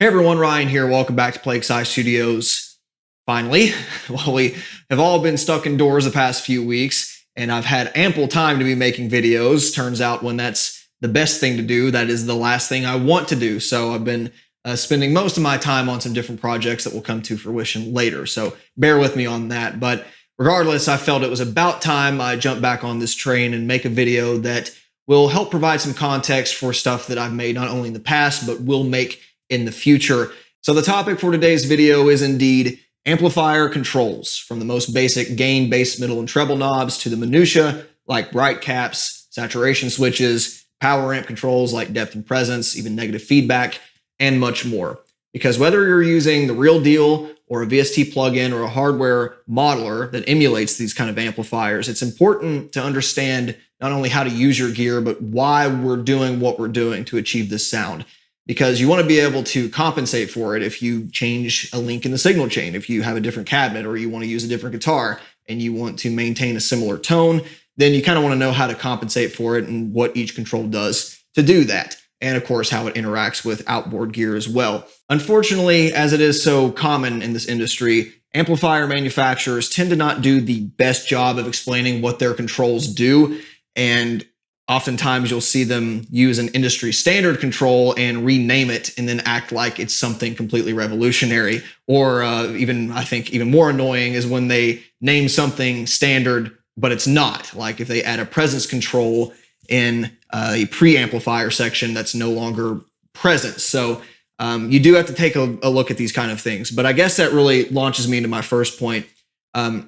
Hey everyone, Ryan here. Welcome back to Plague Scythe Studios. Finally, well, we have all been stuck indoors the past few weeks, and I've had ample time to be making videos. Turns out when that's the best thing to do, that is the last thing I want to do. So I've been spending most of my time on some different projects that will come to fruition later. So bear with me on that. But regardless, I felt it was about time I jump back on this train and make a video that will help provide some context for stuff that I've made not only in the past, but will make in the future. So the topic for today's video is indeed amplifier controls, from the most basic gain, bass, middle, and treble knobs to the minutia like bright caps, saturation switches, power amp controls like depth and presence, even negative feedback, and much more. Because whether you're using the real deal or a VST plugin or a hardware modeler that emulates these kind of amplifiers, it's important to understand not only how to use your gear, but why we're doing what we're doing to achieve this sound. Because you want to be able to compensate for it if you change a link in the signal chain, if you have a different cabinet or you want to use a different guitar and you want to maintain a similar tone, then you kind of want to know how to compensate for it and what each control does to do that. And of course, how it interacts with outboard gear as well. Unfortunately, as it is so common in this industry, amplifier manufacturers tend to not do the best job of explaining what their controls do. And oftentimes you'll see them use an industry standard control and rename it and then act like it's something completely revolutionary. Or I think even more annoying is when they name something standard, but it's not. Like if they add a presence control in a preamplifier section that's no longer present. So you do have to take a look at these kind of things. But I guess that really launches me into my first point.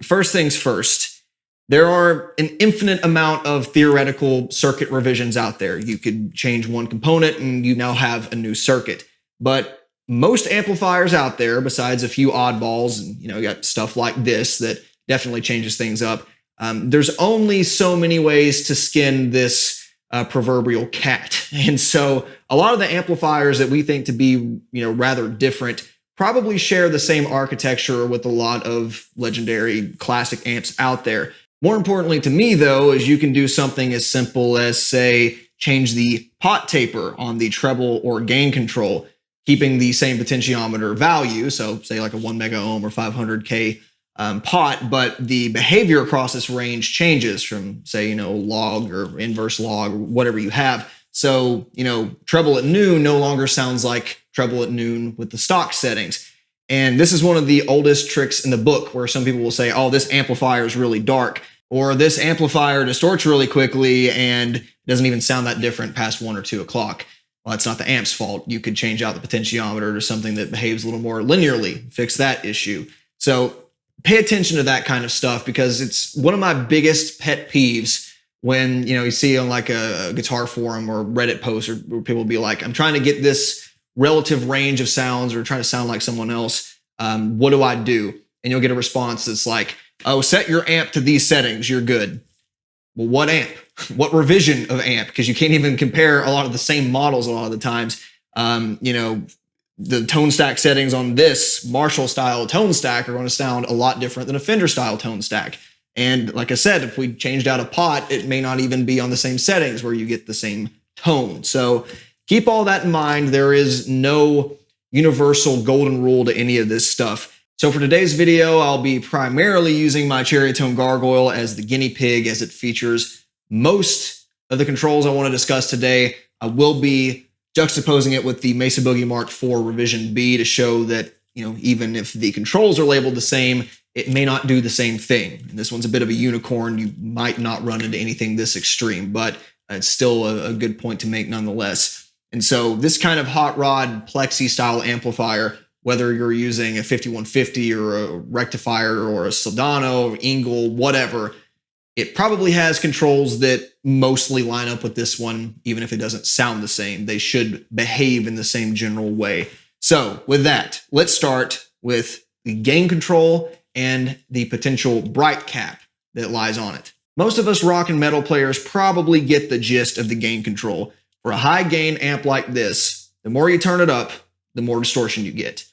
First things first. There are an infinite amount of theoretical circuit revisions out there. You could change one component and you now have a new circuit. But most amplifiers out there, besides a few oddballs, and you got stuff like this that definitely changes things up, there's only so many ways to skin this proverbial cat. And so a lot of the amplifiers that we think to be rather different probably share the same architecture with a lot of legendary classic amps out there. More importantly to me, though, is you can do something as simple as, say, change the pot taper on the treble or gain control, keeping the same potentiometer value, so say like a 1 mega ohm or 500K pot, but the behavior across this range changes from, say, log or inverse log or whatever you have. So, treble at noon no longer sounds like treble at noon with the stock settings. And this is one of the oldest tricks in the book, where some people will say, oh, this amplifier is really dark, or this amplifier distorts really quickly and doesn't even sound that different past 1 or 2 o'clock. Well, it's not the amp's fault. You could change out the potentiometer to something that behaves a little more linearly, fix that issue. So pay attention to that kind of stuff, because it's one of my biggest pet peeves when you see on like a guitar forum or Reddit post, or where people will be like, I'm trying to get this relative range of sounds or trying to sound like someone else. What do I do? And you'll get a response that's like, oh, set your amp to these settings, you're good. Well, what amp? What revision of amp? Because you can't even compare a lot of the same models a lot of the times. The tone stack settings on this Marshall style tone stack are going to sound a lot different than a Fender style tone stack. And like I said, if we changed out a pot, it may not even be on the same settings where you get the same tone. So keep all that in mind. There is no universal golden rule to any of this stuff. So for today's video, I'll be primarily using my Cherry Tone Gargoyle as the guinea pig, as it features most of the controls I want to discuss today. I will be juxtaposing it with the Mesa Boogie Mark IV Revision B to show that, even if the controls are labeled the same, it may not do the same thing. And this one's a bit of a unicorn. You might not run into anything this extreme, but it's still a good point to make nonetheless. And so this kind of hot rod plexi style amplifier, whether you're using a 5150 or a rectifier or a Soldano or Engel, whatever, it probably has controls that mostly line up with this one, even if it doesn't sound the same. They should behave in the same general way. So with that, let's start with the gain control and the potential bright cap that lies on it. Most of us rock and metal players probably get the gist of the gain control. For a high gain amp like this, the more you turn it up, the more distortion you get.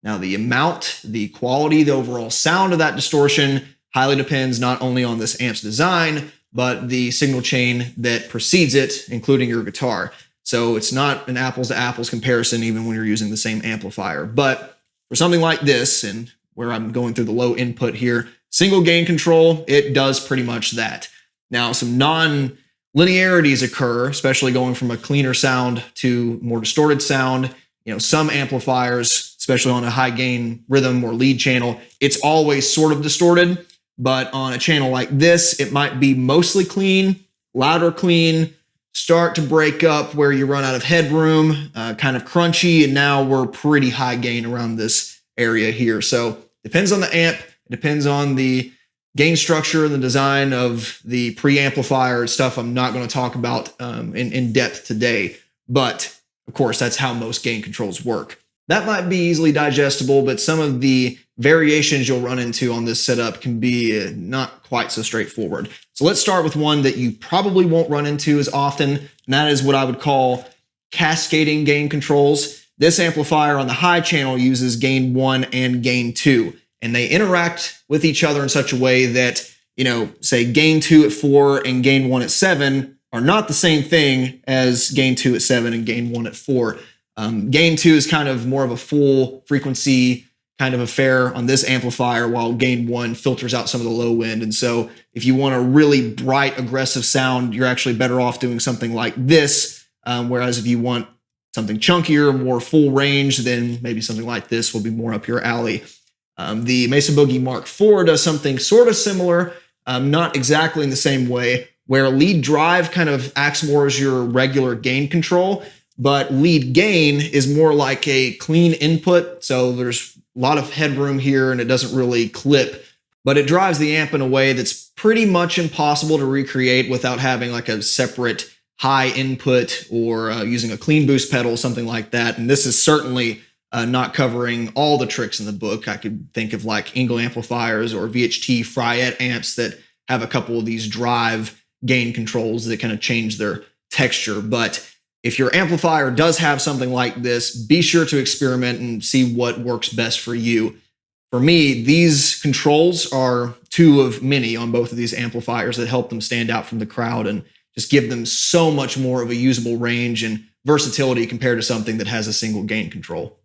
Now, the amount, the quality, the overall sound of that distortion highly depends not only on this amp's design, but the signal chain that precedes it, including your guitar. So it's not an apples to apples comparison, even when you're using the same amplifier. But for something like this, and where I'm going through the low input here, single gain control, it does pretty much that. Now, some non-linearities occur, especially going from a cleaner sound to more distorted sound. Some amplifiers, especially on a high gain rhythm or lead channel, it's always sort of distorted. But on a channel like this, it might be mostly clean, louder clean, start to break up where you run out of headroom, kind of crunchy, and now we're pretty high gain around this area here. So depends on the amp, it depends on the gain structure and the design of the preamplifier, stuff I'm not going to talk about in depth today. But of course, that's how most gain controls work. That might be easily digestible, but some of the variations you'll run into on this setup can be not quite so straightforward. So let's start with one that you probably won't run into as often, and that is what I would call cascading gain controls. This amplifier on the high channel uses gain 1 and gain 2, and they interact with each other in such a way that, say gain 2 at 4 and gain 1 at 7 are not the same thing as gain 2 at 7 and gain 1 at 4. Gain 2 is kind of more of a full frequency kind of affair on this amplifier, while gain 1 filters out some of the low end. And so if you want a really bright, aggressive sound, you're actually better off doing something like this. Whereas if you want something chunkier, more full range, then maybe something like this will be more up your alley. The Mesa Boogie Mark IV does something sort of similar, not exactly in the same way, where lead drive kind of acts more as your regular gain control, but lead gain is more like a clean input. So there's a lot of headroom here and it doesn't really clip, but it drives the amp in a way that's pretty much impossible to recreate without having like a separate high input or using a clean boost pedal, something like that. And this is certainly not covering all the tricks in the book. I could think of like Engel amplifiers or VHT Fryette amps that have a couple of these drive gain controls that kind of change their texture. But if your amplifier does have something like this, be sure to experiment and see what works best for you. For me, these controls are two of many on both of these amplifiers that help them stand out from the crowd and just give them so much more of a usable range and versatility compared to something that has a single gain control.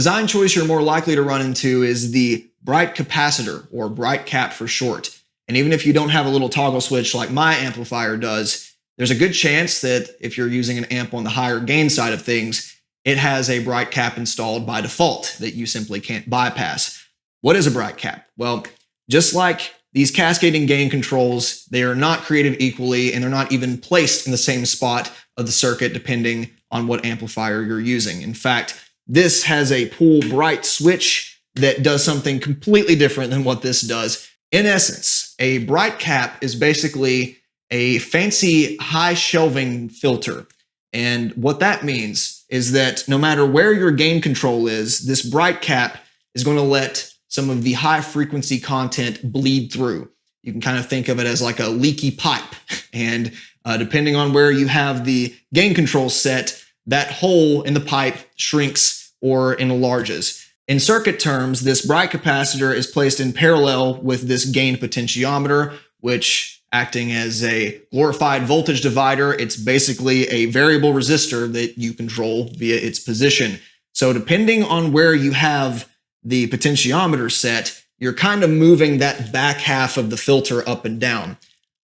design choice you're more likely to run into is the bright capacitor, or bright cap for short. And even if you don't have a little toggle switch like my amplifier does, there's a good chance that if you're using an amp on the higher gain side of things, it has a bright cap installed by default that you simply can't bypass. What is a bright cap? Well, just like these cascading gain controls, they are not created equally, and they're not even placed in the same spot of the circuit depending on what amplifier you're using. In fact, this has a pull bright switch that does something completely different than what this does. In essence, a bright cap is basically a fancy high shelving filter. And what that means is that no matter where your gain control is, this bright cap is going to let some of the high frequency content bleed through. You can kind of think of it as like a leaky pipe. And depending on where you have the gain control set, that hole in the pipe shrinks or enlarges. In circuit terms, this bright capacitor is placed in parallel with this gain potentiometer, which, acting as a glorified voltage divider, it's basically a variable resistor that you control via its position. So depending on where you have the potentiometer set, you're kind of moving that back half of the filter up and down.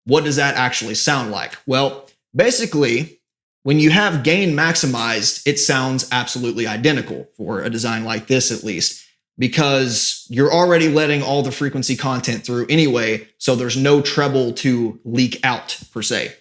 What does that actually sound like? Well, basically, when you have gain maximized, it sounds absolutely identical, for a design like this at least, because you're already letting all the frequency content through anyway, so there's no treble to leak out per se.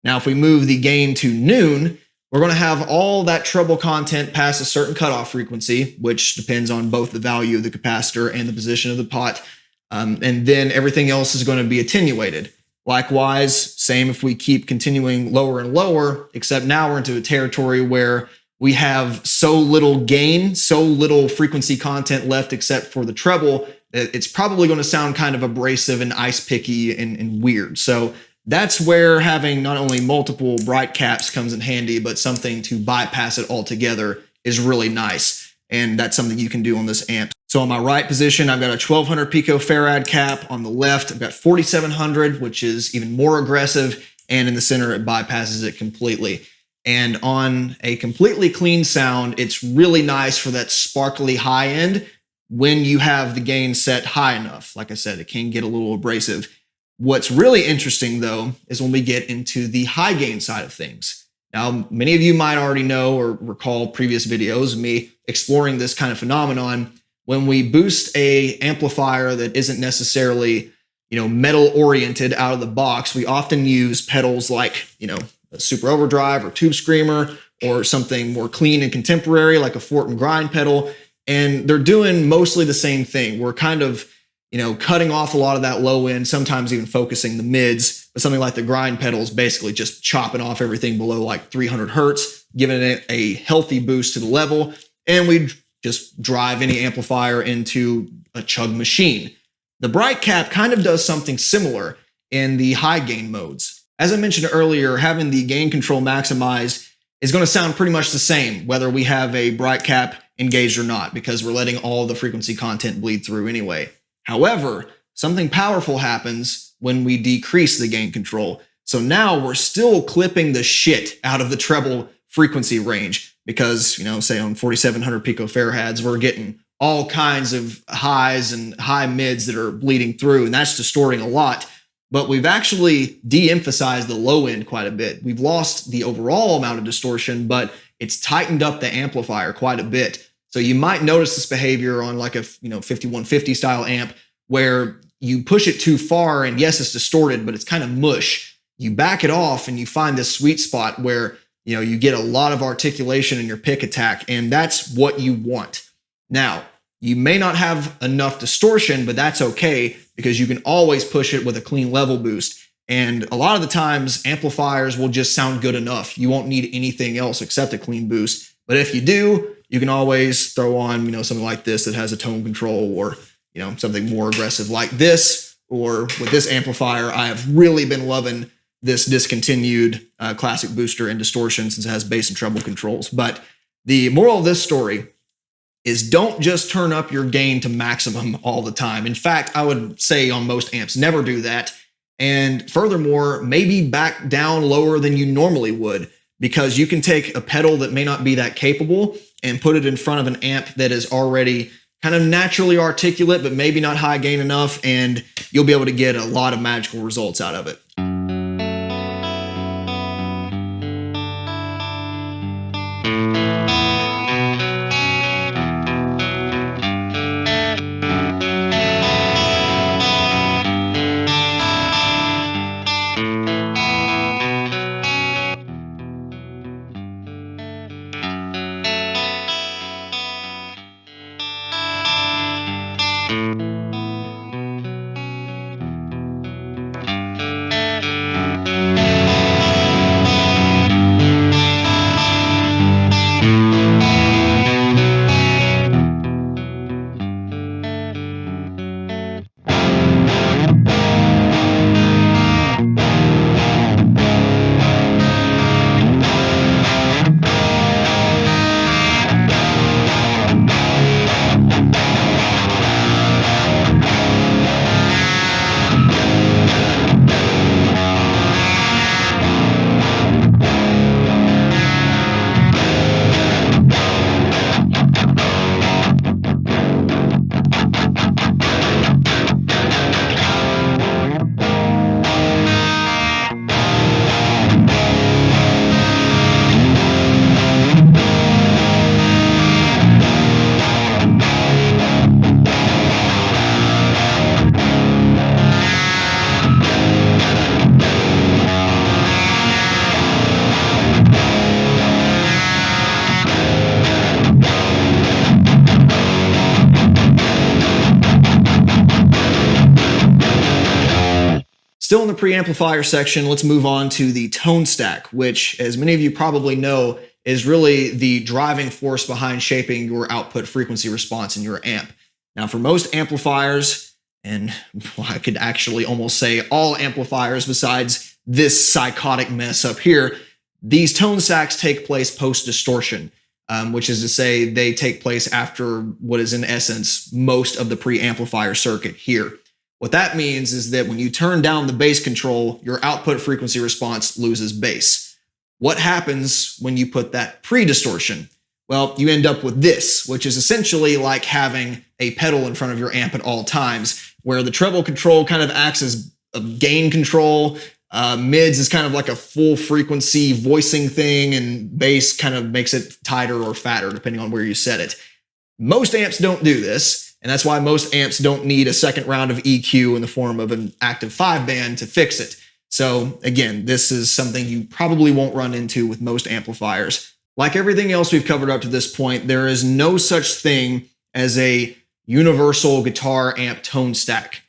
Now, if we move the gain to noon, we're going to have all that treble content pass a certain cutoff frequency, which depends on both the value of the capacitor and the position of the pot, and then everything else is going to be attenuated. Likewise, same if we keep continuing lower and lower, except now we're into a territory where we have so little gain, so little frequency content left except for the treble, that it's probably going to sound kind of abrasive and ice picky and weird. So that's where having not only multiple bright caps comes in handy, but something to bypass it altogether is really nice. And that's something you can do on this amp. So on my right position, I've got a 1200 picofarad cap. On the left, I've got 4700, which is even more aggressive. And in the center, it bypasses it completely. And on a completely clean sound, it's really nice for that sparkly high end when you have the gain set high enough. Like I said, it can get a little abrasive. What's really interesting, though, is when we get into the high gain side of things. Now, many of you might already know or recall previous videos of me exploring this kind of phenomenon. When we boost a amplifier that isn't necessarily, metal oriented out of the box, we often use pedals like, a super overdrive or tube screamer, or something more clean and contemporary like a fort and grind pedal. And they're doing mostly the same thing. We're kind of, cutting off a lot of that low end, sometimes even focusing the mids. But something like the grind pedal is basically just chopping off everything below like 300 hertz, giving it a healthy boost to the level. And we just drive any amplifier into a chug machine. The bright cap kind of does something similar in the high gain modes. As I mentioned earlier, having the gain control maximized is going to sound pretty much the same whether we have a bright cap engaged or not, because we're letting all the frequency content bleed through anyway. However, something powerful happens when we decrease the gain control. So now we're still clipping the shit out of the treble frequency range, because, say on 4700 picofarads, we're getting all kinds of highs and high mids that are bleeding through, and that's distorting a lot. But we've actually de-emphasized the low end quite a bit. We've lost the overall amount of distortion, but it's tightened up the amplifier quite a bit. So you might notice this behavior on like a 5150 style amp, where you push it too far and yes, it's distorted, but it's kind of mush. You back it off and you find this sweet spot where you get a lot of articulation in your pick attack, and that's what you want. Now, you may not have enough distortion, but that's okay, because you can always push it with a clean level boost. And a lot of the times, amplifiers will just sound good enough. You won't need anything else except a clean boost. But if you do, you can always throw on, something like this that has a tone control, or, something more aggressive like this. Or with this amplifier, I have really been loving this discontinued classic booster and distortion, since it has bass and treble controls. But the moral of this story is don't just turn up your gain to maximum all the time. In fact, I would say on most amps, never do that. And furthermore, maybe back down lower than you normally would, because you can take a pedal that may not be that capable and put it in front of an amp that is already kind of naturally articulate, but maybe not high gain enough, and you'll be able to get a lot of magical results out of it. Still in the preamplifier section, let's move on to the tone stack, which, as many of you probably know, is really the driving force behind shaping your output frequency response in your amp. Now, for most amplifiers, and I could actually almost say all amplifiers besides this psychotic mess up here, these tone stacks take place post-distortion, which is to say they take place after what is in essence most of the preamplifier circuit here. What that means is that when you turn down the bass control, your output frequency response loses bass. What happens when you put that pre-distortion? Well, you end up with this, which is essentially like having a pedal in front of your amp at all times, where the treble control kind of acts as a gain control, mids is kind of like a full frequency voicing thing, and bass kind of makes it tighter or fatter, depending on where you set it. Most amps don't do this. And that's why most amps don't need a second round of EQ in the form of an active 5-band to fix it. So again, this is something you probably won't run into with most amplifiers. Like everything else we've covered up to this point, there is no such thing as a universal guitar amp tone stack,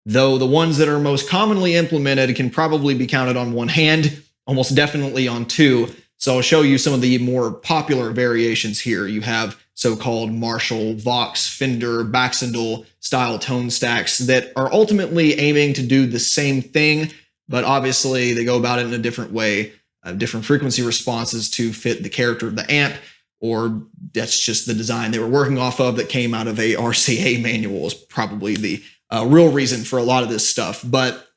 though the ones that are most commonly implemented can probably be counted on one hand, almost definitely on two. So I'll show you some of the more popular variations here. You have so-called Marshall, Vox, Fender, Baxendale style tone stacks that are ultimately aiming to do the same thing, but obviously they go about it in a different way, different frequency responses to fit the character of the amp, or that's just the design they were working off of that came out of a RCA manual is probably the real reason for a lot of this stuff. But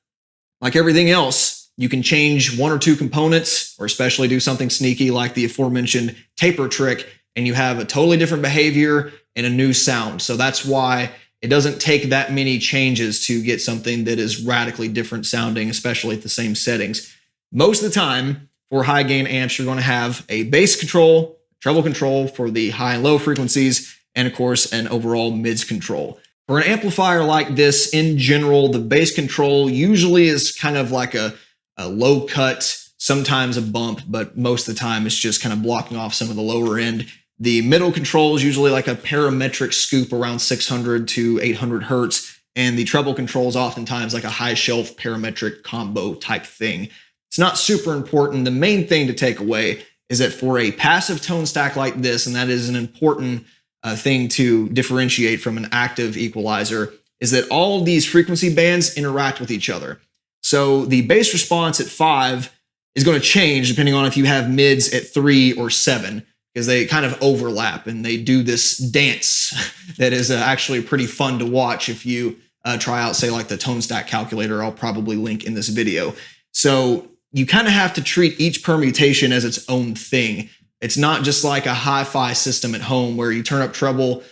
like everything else, you can change one or two components, or especially do something sneaky like the aforementioned taper trick, and you have a totally different behavior and a new sound. So that's why it doesn't take that many changes to get something that is radically different sounding, especially at the same settings. Most of the time, for high gain amps, you're going to have a bass control, treble control for the high and low frequencies, and of course, an overall mids control. For an amplifier like this, in general, the bass control usually is kind of like a low cut, sometimes a bump, but most of the time it's just kind of blocking off some of the lower end. The middle control is usually like a parametric scoop around 600 to 800 hertz, and the treble control is oftentimes like a high shelf parametric combo type thing. It's not super important. The main thing to take away is that for a passive tone stack like this, and that is an important thing to differentiate from an active equalizer, is that all of these frequency bands interact with each other. So the bass response at 5 is going to change depending on if you have mids at 3 or 7, because they kind of overlap and they do this dance that is actually pretty fun to watch if you try out, say, like the tone stack calculator I'll probably link in this video. So you kind of have to treat each permutation as its own thing. It's not just like a hi-fi system at home where you turn up treble,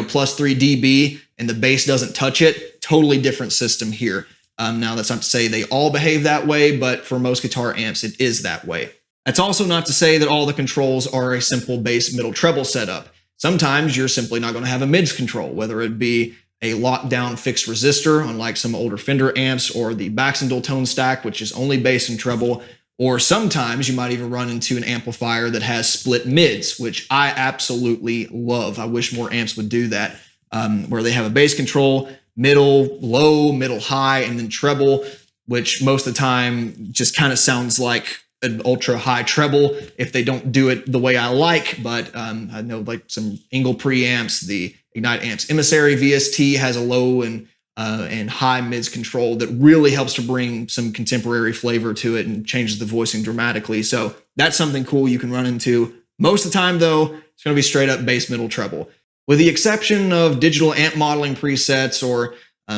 plus 3 dB and the bass doesn't touch it. Totally different system here. Now, that's not to say they all behave that way, but for most guitar amps, it is that way. That's also not to say that all the controls are a simple bass middle treble setup. Sometimes you're simply not going to have a mids control, whether it be a lockdown fixed resistor, unlike some older Fender amps, or the Baxendale tone stack, which is only bass and treble. Or sometimes you might even run into an amplifier that has split mids, which I absolutely love. I wish more amps would do that, where they have a bass control, middle, low, middle, high, and then treble, which most of the time just kind of sounds like an ultra high treble if they don't do it the way I like. But I know like some Engel preamps, the Ignite Amps Emissary VST has a low and high mids control that really helps to bring some contemporary flavor to it and changes the voicing dramatically. So that's something cool you can run into. Most of the time though, it's going to be straight up bass middle treble. With the exception of digital amp modeling presets or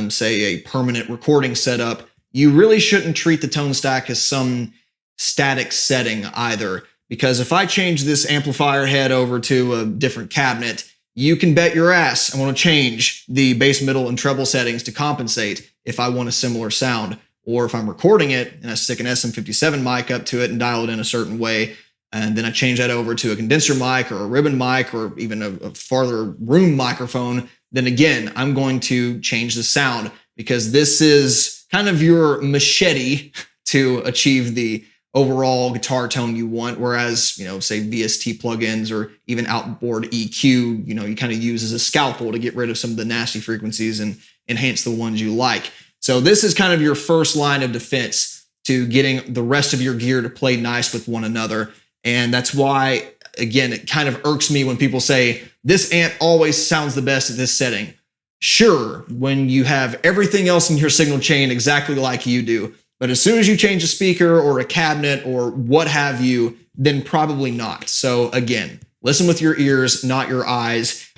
say a permanent recording setup, you really shouldn't treat the tone stack as some static setting either. Because if I change this amplifier head over to a different cabinet, you can bet your ass I want to change the bass, middle, and treble settings to compensate if I want a similar sound. Or if I'm recording it and I stick an SM57 mic up to it and dial it in a certain way, and then I change that over to a condenser mic or a ribbon mic or even a farther room microphone, then again, I'm going to change the sound because this is kind of your machete to achieve the overall guitar tone you want. Whereas, say VST plugins or even outboard EQ, you kind of use as a scalpel to get rid of some of the nasty frequencies and enhance the ones you like. So this is kind of your first line of defense to getting the rest of your gear to play nice with one another. And that's why, again, it kind of irks me when people say, this amp always sounds the best at this setting. Sure, when you have everything else in your signal chain exactly like you do. But as soon as you change a speaker or a cabinet or what have you, then probably not. So again, listen with your ears, not your eyes.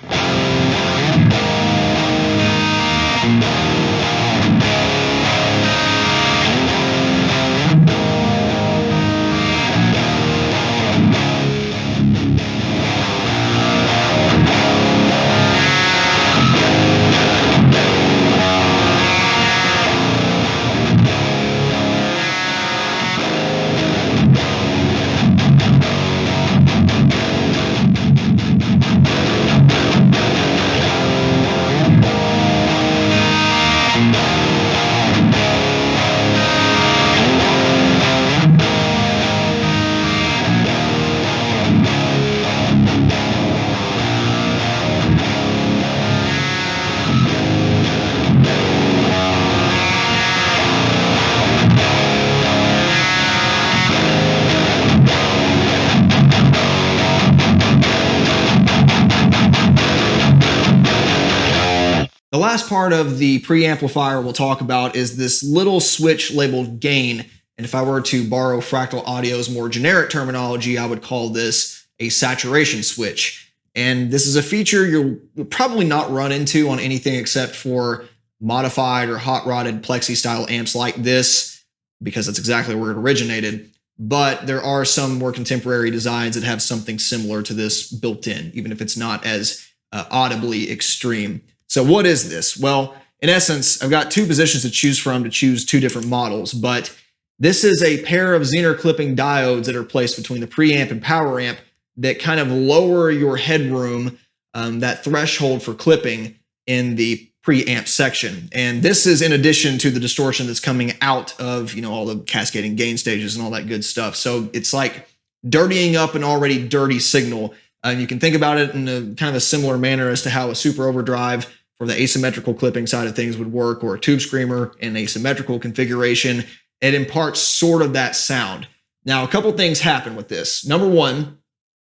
The last part of the preamplifier we'll talk about is this little switch labeled gain. And if I were to borrow Fractal Audio's more generic terminology, I would call this a saturation switch. And this is a feature you'll probably not run into on anything except for modified or hot-rodded plexi style amps like this, because that's exactly where it originated. But there are some more contemporary designs that have something similar to this built in, even if it's not as audibly extreme. So what is this? Well, in essence, I've got two positions to choose from to choose two different models, but this is a pair of Zener clipping diodes that are placed between the preamp and power amp that kind of lower your headroom, that threshold for clipping in the preamp section. And this is in addition to the distortion that's coming out of, all the cascading gain stages and all that good stuff. So it's like dirtying up an already dirty signal. You can think about it in a kind of a similar manner as to how a super overdrive for the asymmetrical clipping side of things would work, or a tube screamer in asymmetrical configuration. It imparts sort of that sound. Now, a couple things happen with this. Number one,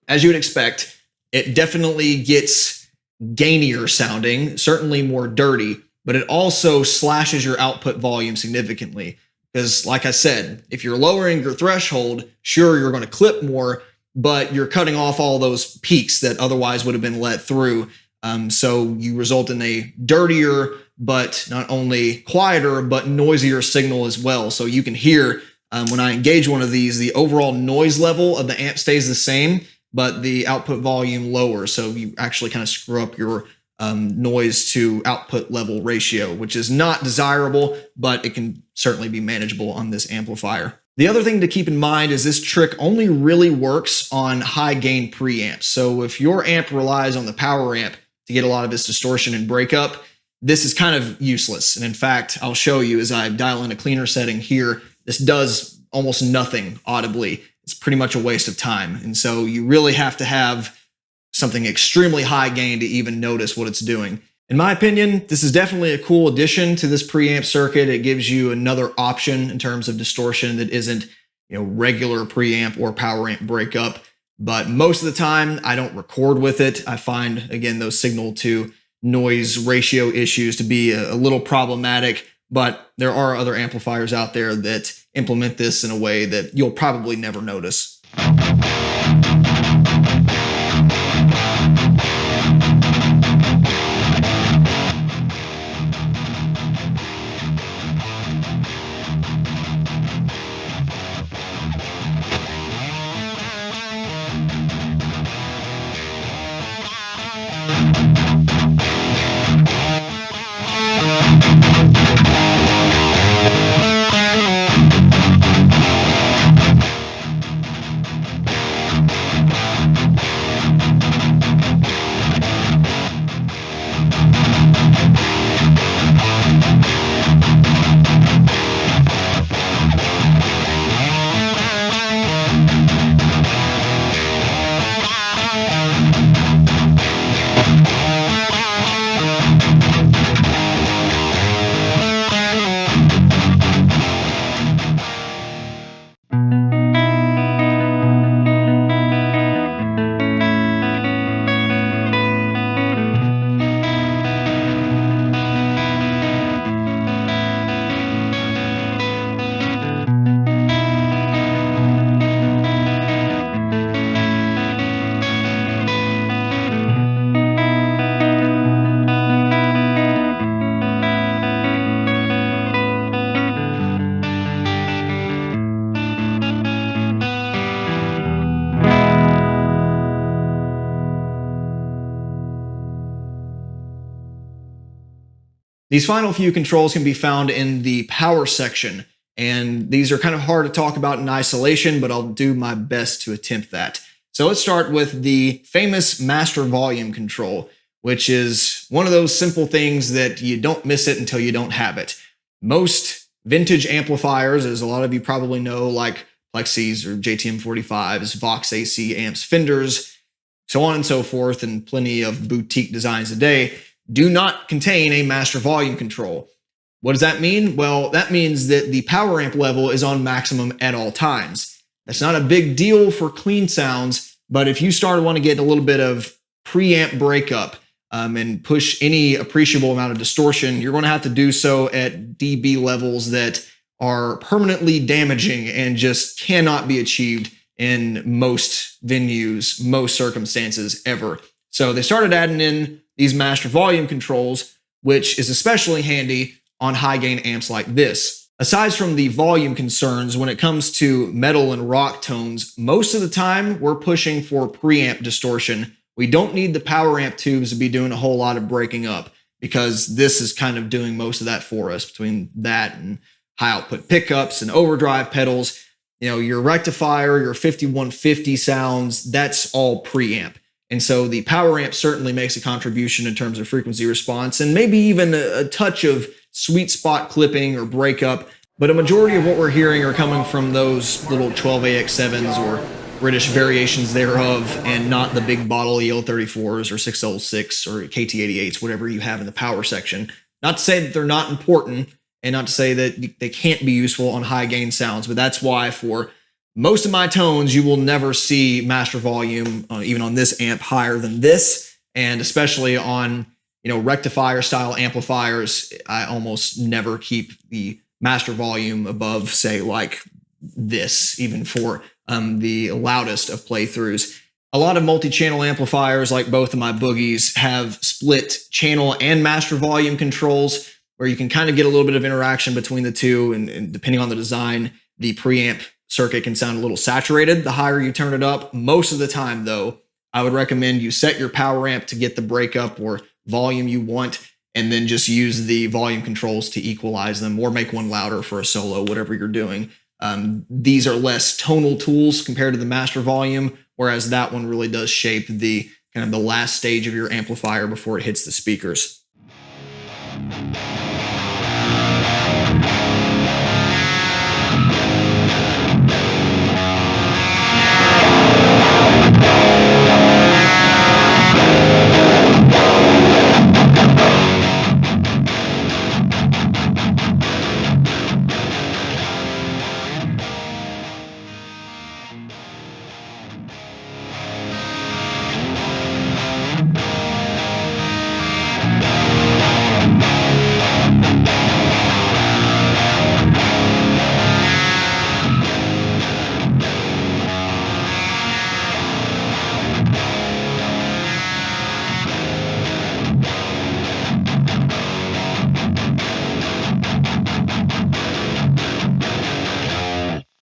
as you would expect, it definitely gets gainier sounding, certainly more dirty, but it also slashes your output volume significantly. Because like I said, if you're lowering your threshold, sure, you're going to clip more, but you're cutting off all those peaks that otherwise would have been let through. So you result in a dirtier, but not only quieter, but noisier signal as well. So you can hear when I engage one of these, the overall noise level of the amp stays the same, but the output volume lowers. So you actually kind of screw up your noise to output level ratio, which is not desirable, but it can certainly be manageable on this amplifier. The other thing to keep in mind is this trick only really works on high gain preamps. So if your amp relies on the power amp to get a lot of its distortion and breakup, this is kind of useless. And in fact, I'll show you as I dial in a cleaner setting here, this does almost nothing audibly. It's pretty much a waste of time. And so you really have to have something extremely high gain to even notice what it's doing. In my opinion, this is definitely a cool addition to this preamp circuit. It gives you another option in terms of distortion that isn't, regular preamp or power amp breakup. But most of the time, I don't record with it. I find, again, those signal to noise ratio issues to be a little problematic, but there are other amplifiers out there that implement this in a way that you'll probably never notice. These final few controls can be found in the power section, and these are kind of hard to talk about in isolation, but I'll do my best to attempt that. So let's start with the famous master volume control, which is one of those simple things that you don't miss it until you don't have it. Most vintage amplifiers, as a lot of you probably know, like Plague Scythes or JTM45s, Vox AC amps, Fenders, so on and so forth, and plenty of boutique designs today, do not contain a master volume control. What does that mean? Well, that means that the power amp level is on maximum at all times. That's not a big deal for clean sounds, but if you start to want to get a little bit of preamp breakup and push any appreciable amount of distortion, you're going to have to do so at dB levels that are permanently damaging and just cannot be achieved in most venues, most circumstances ever. So they started adding in these master volume controls, which is especially handy on high gain amps like this. Aside from the volume concerns, when it comes to metal and rock tones, most of the time we're pushing for preamp distortion. We don't need the power amp tubes to be doing a whole lot of breaking up, because this is kind of doing most of that for us. Between that and high output pickups and overdrive pedals, your rectifier, your 5150 sounds, that's all preamp. And so the power amp certainly makes a contribution in terms of frequency response and maybe even a touch of sweet spot clipping or breakup. But a majority of what we're hearing are coming from those little 12AX7s or British variations thereof, and not the big bottle EL34s or 6L6 or KT88s, whatever you have in the power section. Not to say that they're not important and not to say that they can't be useful on high gain sounds, but that's why for most of my tones, you will never see master volume, even on this amp, higher than this. And especially on, rectifier style amplifiers, I almost never keep the master volume above, say, like this, even for the loudest of playthroughs. A lot of multi-channel amplifiers, like both of my boogies, have split channel and master volume controls, where you can kind of get a little bit of interaction between the two, and depending on the design, the preamp circuit can sound a little saturated the higher you turn it up. Most of the time, though, I would recommend you set your power amp to get the breakup or volume you want, and then just use the volume controls to equalize them or make one louder for a solo, whatever you're doing. These are less tonal tools compared to the master volume, whereas that one really does shape the kind of the last stage of your amplifier before it hits the speakers.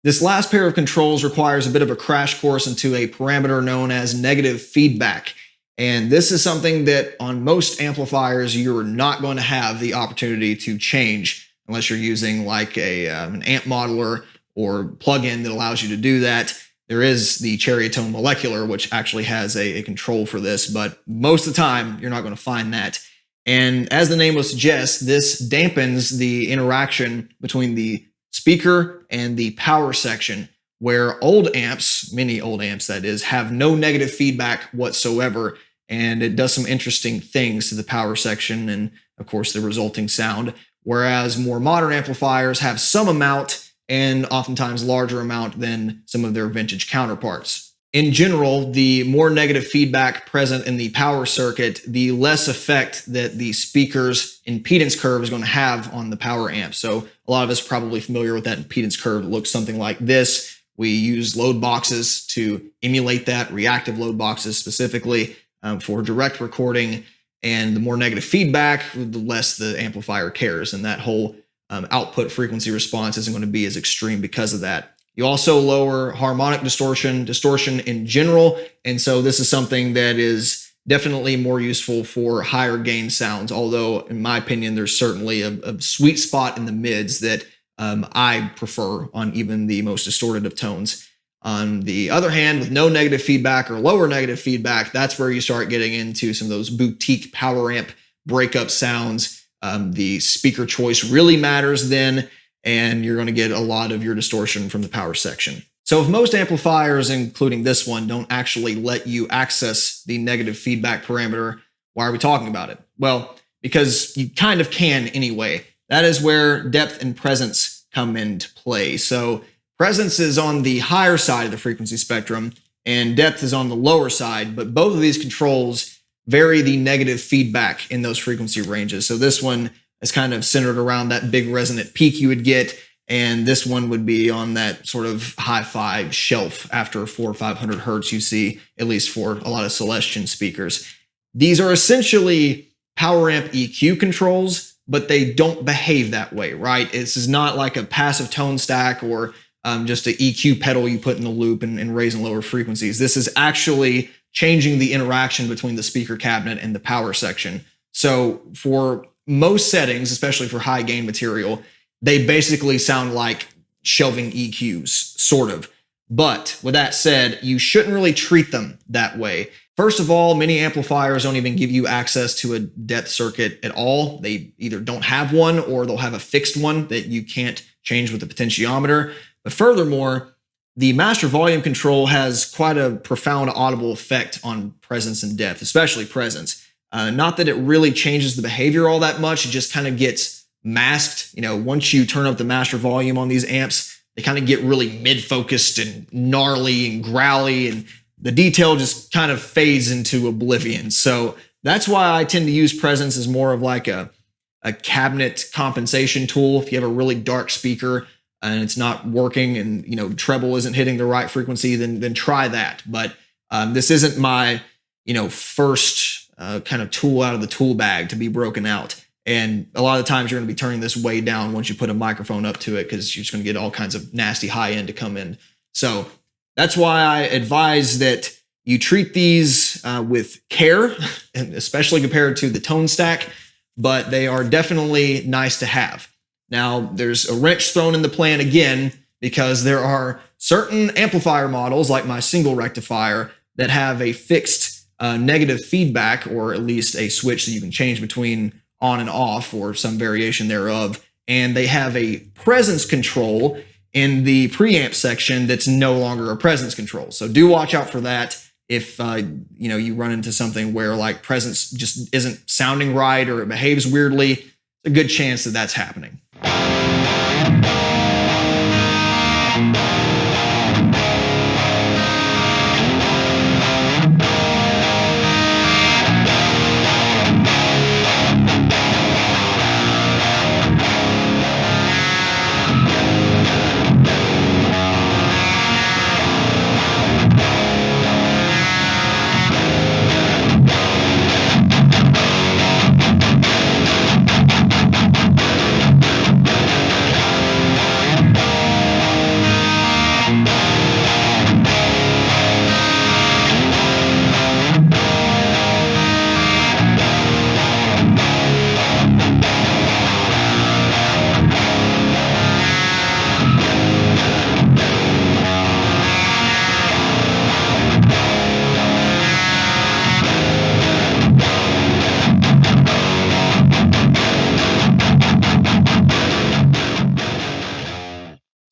This last pair of controls requires a bit of a crash course into a parameter known as negative feedback. And this is something that on most amplifiers, you're not going to have the opportunity to change unless you're using like an amp modeler or plugin that allows you to do that. There is the Cherrytone Molecular, which actually has a control for this, but most of the time, you're not going to find that. And as the name will suggest, this dampens the interaction between the speaker and the power section, where old amps, many old amps that is, have no negative feedback whatsoever, and it does some interesting things to the power section and of course the resulting sound, whereas more modern amplifiers have some amount and oftentimes larger amount than some of their vintage counterparts. In general, the more negative feedback present in the power circuit, the less effect that the speaker's impedance curve is going to have on the power amp. So a lot of us are probably familiar with that impedance curve. It looks something like this. We use load boxes to emulate that, reactive load boxes specifically for direct recording. And the more negative feedback, the less the amplifier cares. And that whole output frequency response isn't going to be as extreme because of that. You also lower harmonic distortion in general. And so this is something that is definitely more useful for higher gain sounds. Although in my opinion, there's certainly a sweet spot in the mids that I prefer on even the most distorted of tones. On the other hand, with no negative feedback or lower negative feedback, that's where you start getting into some of those boutique power amp breakup sounds. The speaker choice really matters then, and you're going to get a lot of your distortion from the power section. So if most amplifiers, including this one, don't actually let you access the negative feedback parameter, why are we talking about it? Well, because you kind of can anyway. That is where depth and presence come into play. So presence is on the higher side of the frequency spectrum and depth is on the lower side, but both of these controls vary the negative feedback in those frequency ranges. So this one is kind of centered around that big resonant peak you would get, and this one would be on that sort of hi-fi shelf after 400 or 500 hertz you see, at least for a lot of Celestion speakers. These are essentially power amp EQ controls, but they don't behave that way, right? This is not like a passive tone stack or just an EQ pedal you put in the loop and raise and lower frequencies. This is actually changing the interaction between the speaker cabinet and the power section. So for most settings, especially for high gain material, they basically sound like shelving EQs, sort of. But with that said, you shouldn't really treat them that way. First of all, many amplifiers don't even give you access to a depth circuit at all. They either don't have one or they'll have a fixed one that you can't change with the potentiometer. But furthermore, the master volume control has quite a profound audible effect on presence and depth, especially presence. Not that it really changes the behavior all that much. It just kind of gets masked. You know, once you turn up the master volume on these amps, they kind of get really mid-focused and gnarly and growly, and the detail just kind of fades into oblivion. So that's why I tend to use presence as more of like a cabinet compensation tool. If you have a really dark speaker and it's not working and, you know, treble isn't hitting the right frequency, then try that. But this isn't my, first kind of tool out of the tool bag to be broken out. And a lot of the times you're going to be turning this way down once you put a microphone up to it, because you're just going to get all kinds of nasty high end to come in. So that's why I advise that you treat these with care, and especially compared to the tone stack, but they are definitely nice to have. Now, there's a wrench thrown in the plan again, because there are certain amplifier models, like my single rectifier, that have a fixed negative feedback, or at least a switch that you can change between on and off, or some variation thereof. And they have a presence control in the preamp section that's no longer a presence control. So do watch out for that. If you run into something where like presence just isn't sounding right, or it behaves weirdly, there's a good chance that that's happening.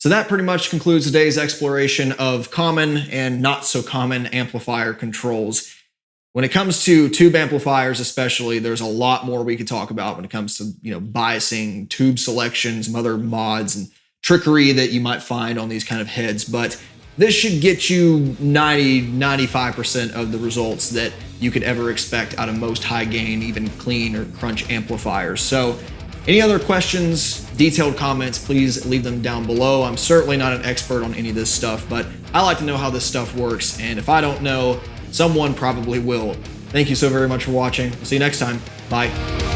So that pretty much concludes today's exploration of common and not so common amplifier controls. When it comes to tube amplifiers especially, there's a lot more we could talk about when it comes to biasing, tube selections, some other mods, and trickery that you might find on these kind of heads. But this should get you 90-95% of the results that you could ever expect out of most high gain, even clean or crunch amplifiers. So any other questions, detailed comments, please leave them down below. I'm certainly not an expert on any of this stuff, but I like to know how this stuff works, and if I don't know, someone probably will. Thank you so very much for watching. We'll see you next time. Bye.